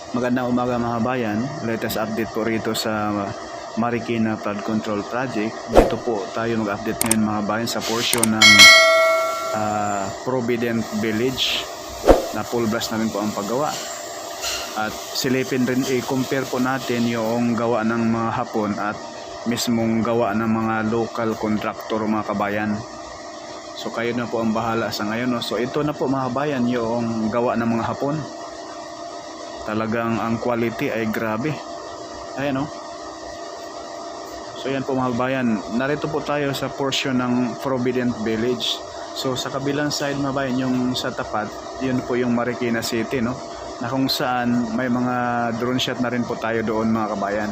Magandang umaga mga bayan. Latest update po rito sa Marikina Flood Control Project. Dito po tayo mag-update ngayon mga bayan sa portion ng Provident Village na full blast namin po ang paggawa. At silipin rin, i-compare po natin yung gawa ng mga Hapon at mismong gawa ng mga local contractor mga kabayan. So kayo na po ang bahala sa ngayon. No? So ito na po mga kabayan yung gawa ng mga Hapon. Talagang ang quality ay grabe. Ayan o. So yan po mga kabayan. Narito po tayo sa portion ng Provident Village. So sa kabilang side mga kabayan, yung sa tapat, yun po yung Marikina City, no? Na kung saan may mga drone shot na rin po tayo doon mga kabayan.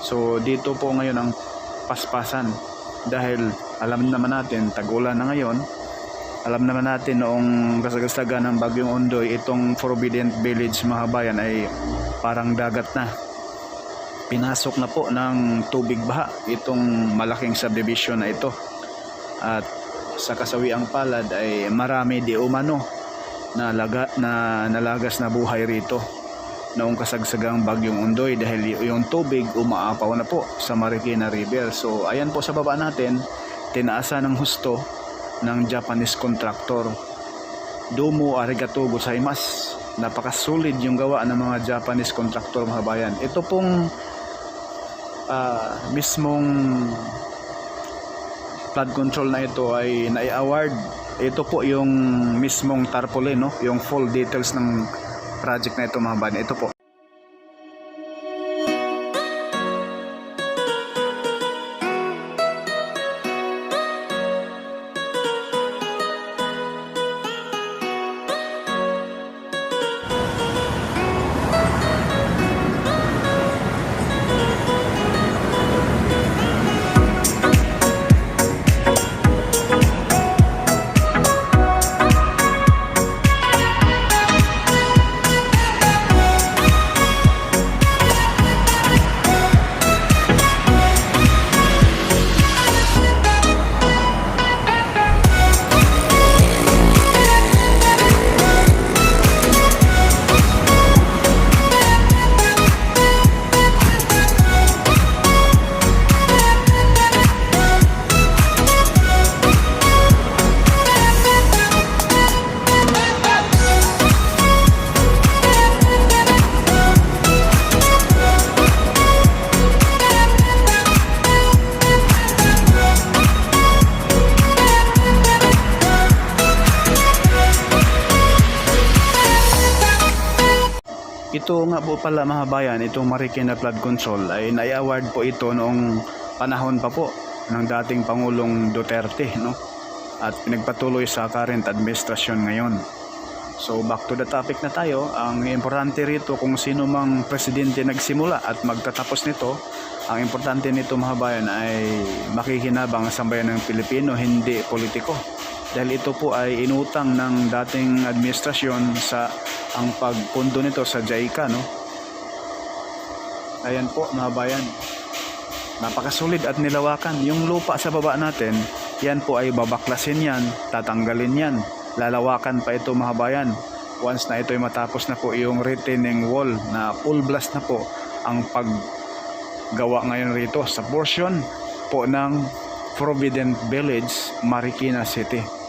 So dito po ngayon ang paspasan. Dahil alam naman natin, tag-ulan na ngayon. Alam naman natin noong kasagsagan ng Bagyong Ondoy, itong Provident Village mga kabayan ay parang dagat na. Pinasok na po ng tubig baha itong malaking subdivision na ito. At sa kasawiang palad ay marami di umano na nalagas na buhay rito noong kasagsagang Bagyong Ondoy dahil yung tubig umaapaw na po sa Marikina River. So ayan po sa baba natin, tinaasan ng husto ng Japanese contractor. Domo arigatou gozaimasu. Napakasolid yung gawa ng mga Japanese contractor mga bayan. Ito pong mismong flood control na ito ay nai-award. Ito po yung mismong tarpaulin, no? Yung full details ng project na ito mga bayan. Ito po. Ito nga po pala mga bayan, itong Marikina Flood Control ay nai-award po ito noong panahon pa po ng dating Pangulong Duterte, no? At pinagpatuloy sa current administration ngayon. So back to the topic na tayo. Ang importante rito kung sino mang presidente nagsimula at magtatapos nito, ang importante nito mga bayan ay makikinabang sa bayan ng Pilipino, hindi politiko. Dahil ito po ay inutang ng dating administrasyon sa ang pagpundo nito sa JICA, no? Ayan po mga bayan. Napakasulit at nilawakan. Yung lupa sa baba natin, yan po ay babaklasin yan, tatanggalin yan. Lalawakan pa ito mga bayan. Once na ito ay matapos na po yung retaining wall na full blast na po ang paggawa ngayon rito sa portion po ng Provident Village, Marikina City.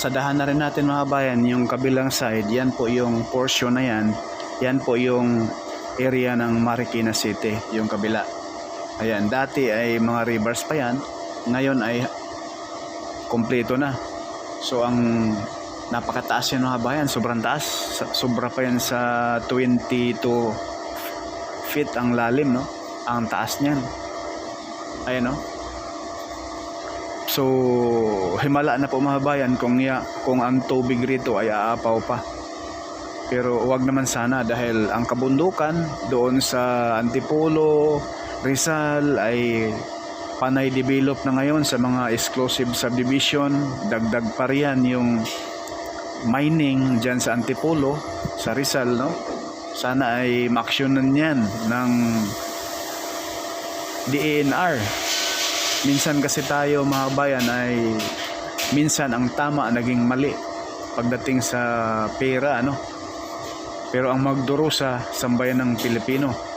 pasadahan na rin natin mga bayan yung kabilang side. Yan po yung portion na yan. Yan po yung area ng Marikina City, yung kabila. Ayan, dati ay mga rivers pa yan. Ngayon ay kompleto na. So ang napakataas yan mga bayan, sobrang taas. Sobra pa yan sa 22 feet ang lalim, no? Ang taas niyan. Ayan, no? So, himala na po mga bayan kung ang tubig rito ay aapaw pa. Pero wag naman sana dahil ang kabundukan doon sa Antipolo, Rizal ay panay develop na ngayon sa mga exclusive subdivision. Dagdag pa riyan yung mining dyan sa Antipolo, sa Rizal, no? Sana ay maaksyonan yan ng DENR. Minsan kasi tayo mga bayan ay minsan ang tama naging mali pagdating sa pera, ano? Pero ang magdurusa sambayan ng Pilipino.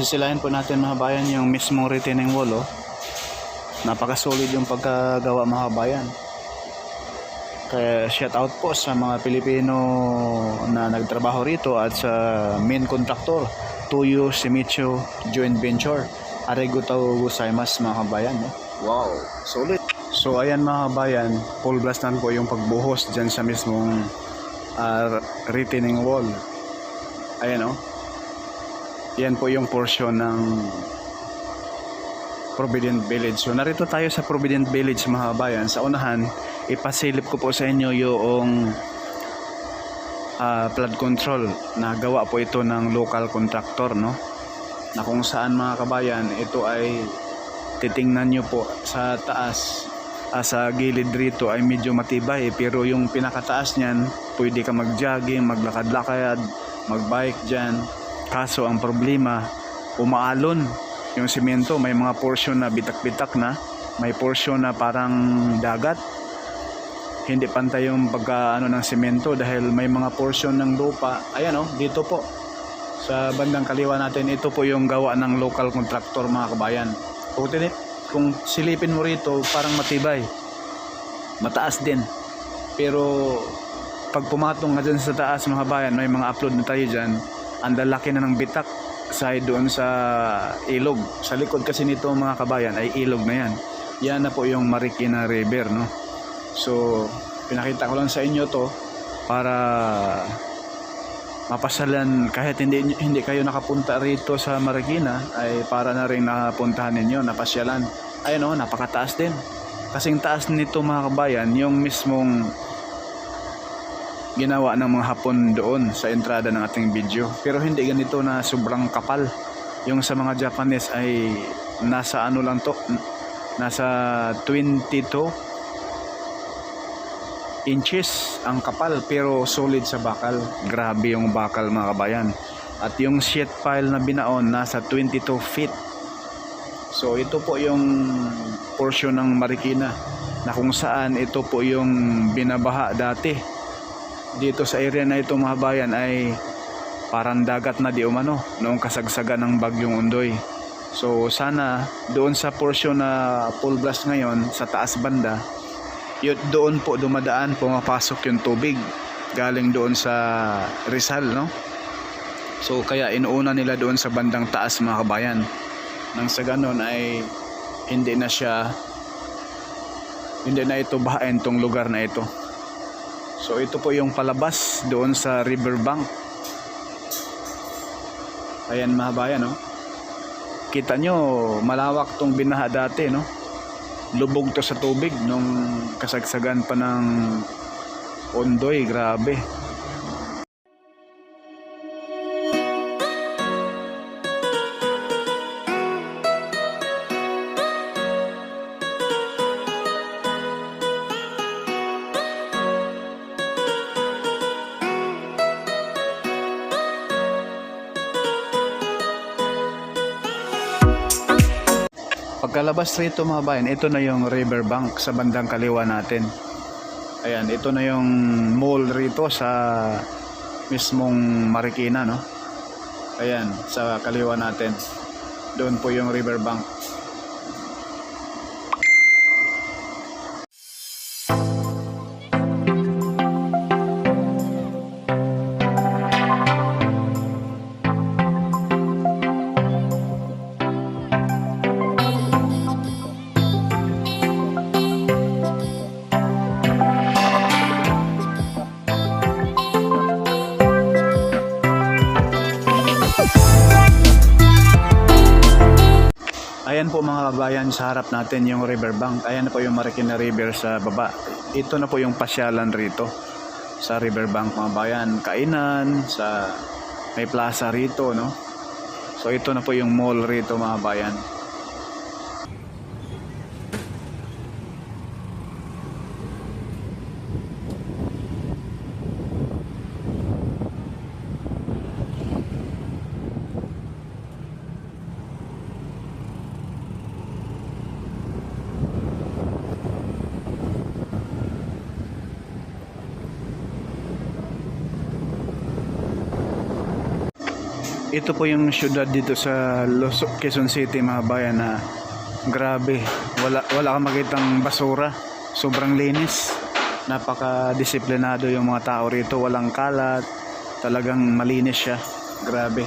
sisilayan po natin mga kabayan yung mismong retaining wall. Oh. Napaka-solid yung pagkagawa mga kabayan. Kaya shout out po sa mga Pilipino na nagtrabaho rito at sa main contractor, Tuyo Shimizu Joint Venture. Arigatou gozaimasu mga kabayan. No? Wow, solid. So ayan mga kabayan, full blast na po yung pagbuhos dyan sa mismong retaining wall. Ayan o. Yan po yung portion ng Provident Village. So narito tayo sa Provident Village mga kabayan. Sa unahan, ipasilip ko po sa inyo yung flood control na gawa po ito ng local contractor, no? Na kung saan mga kabayan, ito ay titingnan nyo po sa taas, sa gilid rito ay medyo matibay, pero yung pinakataas niyan pwede ka mag-jogging, maglakad-lakad, mag-bike dyan. Kaso ang problema, umaalon yung simento. May mga portion na bitak-bitak na, may portion na parang dagat. Hindi pantay yung pagkaano ng simento dahil may mga portion ng lupa. Ayan oh, dito po sa bandang kaliwa natin, ito po yung gawa ng local contractor mga kabayan. Kung silipin mo rito, parang matibay, mataas din, pero pag pumatong nga dyan sa taas mga kabayan, may mga upload na tayo dyan, ang lalaki na ng bitak side doon sa ilog. Sa likod kasi nito mga kabayan ay ilog na yan. Yan na po yung Marikina River, no? So pinakita ko lang sa inyo to para mapasalan, kahit hindi kayo nakapunta rito sa Marikina, ay para na rin napuntahan ninyo, napasyalan. Ayun oh, napakataas din. Kasing taas nito mga kabayan, yung mismong ginawa ng mga Hapon doon sa entrada ng ating video. Pero hindi ganito na sobrang kapal. Yung sa mga Japanese ay nasa ano lang to, nasa 22 inches ang kapal, pero solid sa bakal. Grabe yung bakal mga kabayan. At yung sheet pile na binaon nasa 22 feet. So ito po yung portion ng Marikina na kung saan ito po yung binabaha dati. Dito sa area na ito mga bayan ay parang dagat na di umano noong kasagsagan ng bagyong Ondoy. So sana doon sa portion na full blast ngayon sa taas banda, doon po dumadaan, pumapasok yung tubig galing doon sa Rizal, no? So kaya inuuna nila doon sa bandang taas mga kabayan. Nang sa ganon ay hindi na ito bahain tong lugar na ito. So ito po yung palabas doon sa riverbank. Ayan mga bayan, no? Kita nyo, malawak tong binaha dati, no? Lubog to sa tubig nung kasagsagan pa ng Ondoy. Grabe. Pagkalabas rito mga bayan, ito na yung riverbank sa bandang kaliwa natin. Ayan, ito na yung mall rito sa mismong Marikina, no? Ayan, sa kaliwa natin. Doon po yung riverbank. Ayan po mga kabayan, sa harap natin yung riverbank. Ayan na po yung Marikina River sa baba. Ito na po yung pasyalan rito sa riverbank mga bayan. Kainan, may plaza rito, no? So ito na po yung mall rito mga bayan. Ito po yung syudad dito sa Quezon City mga bayan na grabe, wala kang makitang basura. Sobrang linis. Napaka-disiplinado yung mga tao rito, walang kalat. Talagang malinis siya. Grabe.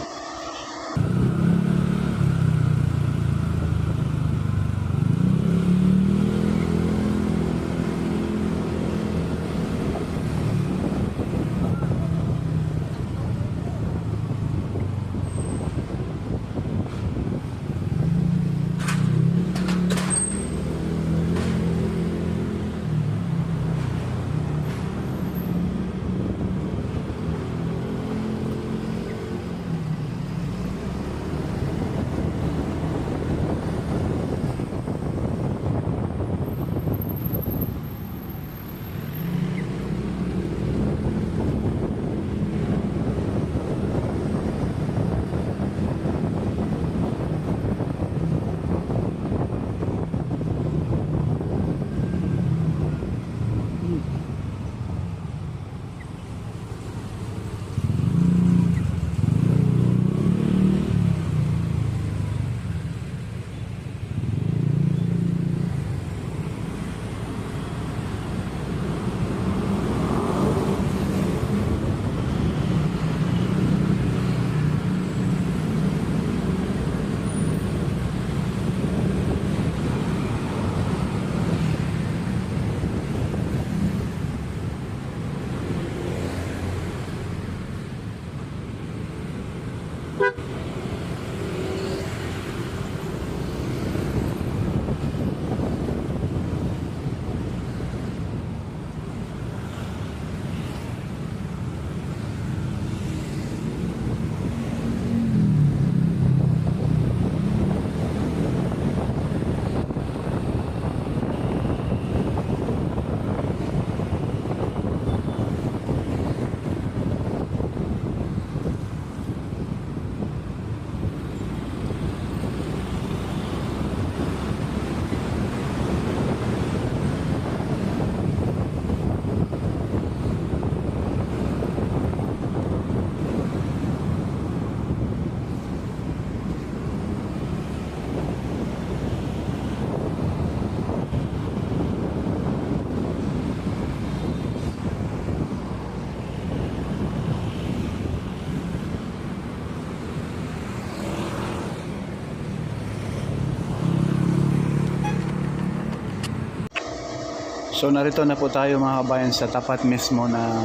So narito na po tayo mga kabayan sa tapat mismo ng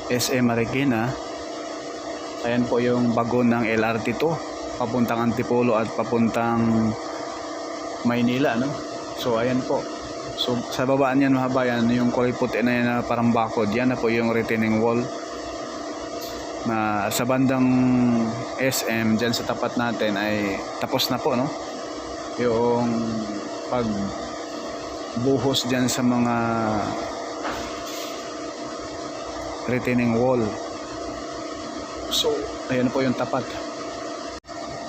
SM Marikina. Ayan po yung bagon ng LRT2 papuntang Antipolo at papuntang Maynila, no? So ayan po. So sa babaan yan mga kabayan, yung kulay puti na yan na parang bakod, yan na po yung retaining wall na sa bandang SM dyan sa tapat natin ay tapos na po, no? Yung pag buhos dyan sa mga retaining wall. So ayan po yung tapat.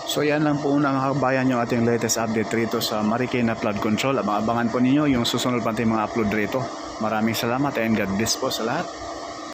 So yan lang po mga kabayan yung ating latest update rito sa Marikina Flood Control. Abangan po ninyo yung susunod pa natin mga upload rito. Maraming salamat and God bless po sa lahat.